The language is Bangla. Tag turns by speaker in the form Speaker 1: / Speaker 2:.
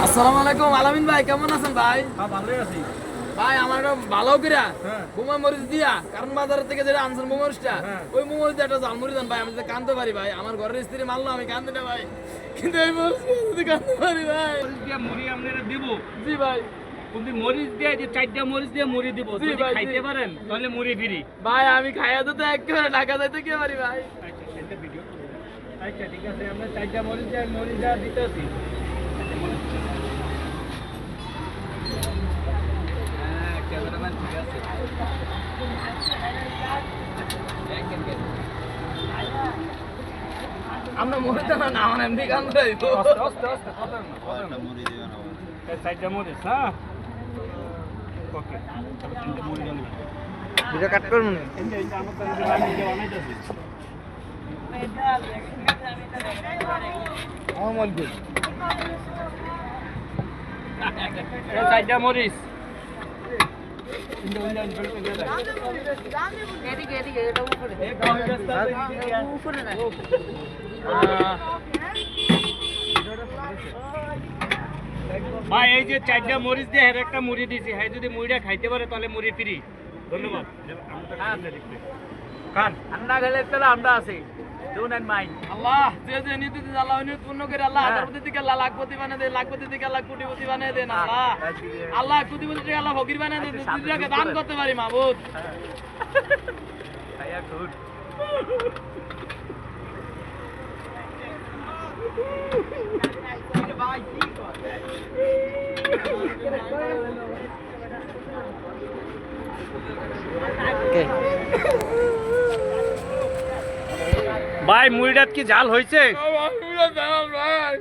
Speaker 1: আসসালামু আলাইকুম আলামিন ভাই, কেমন আছেন ভাই?
Speaker 2: ভালোই আছি
Speaker 1: ভাই আমার ভালো করে
Speaker 2: হ্যাঁ।
Speaker 1: বোমা মরিচ দিয়া, কারণ বাজার থেকে যেটা আনছেন মরিচটা,
Speaker 2: হ্যাঁ।
Speaker 1: ওই মরিচ দিয়ে একটা জালমুড়ি দেন ভাই। আমি যদি কানতে পারি ভাই, আমার ঘরের স্ত্রী মারলো, আমি কান্দে না ভাই, কিন্তু এই মরিচ দিয়ে যদি কানতে পারি ভাই।
Speaker 2: মরিচ দিয়ে মুড়ি আপনারা দিব।
Speaker 1: জি ভাই।
Speaker 2: কিন্তু মরিচ দিয়ে যে 4টা মরিচ দিয়ে মুড়ি দিব,
Speaker 1: জি
Speaker 2: যদি
Speaker 1: ভাই,
Speaker 2: খাইতে
Speaker 1: জি।
Speaker 2: পারেন তাহলে মুড়ি ফ্রি।
Speaker 1: ভাই আমি খাইয়া তো একেবারে ঢাকা যাইতে কি পারি ভাই।
Speaker 2: আচ্ছা সেটা ভিডিও। আচ্ছা ঠিক আছে, আমরা 4টা মরিচ দিয়ে দিতেছি। হ্যাঁ ক্যামেরাম্যান ঠিক আছে।
Speaker 1: আমরা মরিচ না না আমার এমনি কান্দে যাইবো।
Speaker 2: আস্তে কথা না। এই 4টা মরিচ, হ্যাঁ ওকে। তাহলে 3টা মুড়ি দেন।
Speaker 1: ভিডিও কাট করুন।
Speaker 2: এই আমার কাছে লাইন দিয়ে বানাইতেছি।
Speaker 1: আমার গুড।
Speaker 2: এই 4টা মরিচ। ভাই এই যে 4টা মরিচ দিয়ে এর একটা মুড়ি দিছি, হ্যাঁ যদি মুড়িটা খাইতে পারে তাহলে মুড়ি ফ্রি। ধন্যবাদ। খান
Speaker 3: ঠান্ডা গেলে তাহলে আমরা আছি, ডোন্ট এন্ড মাইন্ড।
Speaker 1: আল্লাহ যে যে নীতি দিতে আল্লাহ নিয়ত পূর্ণ করে আল্লাহ হাজারপতি থেকে আল্লাহ লাখপতি বানিয়ে দেন, লাখপতি থেকে আল্লাহ কোটিপতি বানিয়ে দেন। আল্লাহ আল্লাহ কোটিপতি থেকে আল্লাহ ফকির বানিয়ে দেন, দুনিয়াকে দান করতে পারি মাবুদ।
Speaker 3: খাইয়া খুদ
Speaker 2: ভাই মুড়িটা কি ঝাল হয়েছে?
Speaker 1: ভাই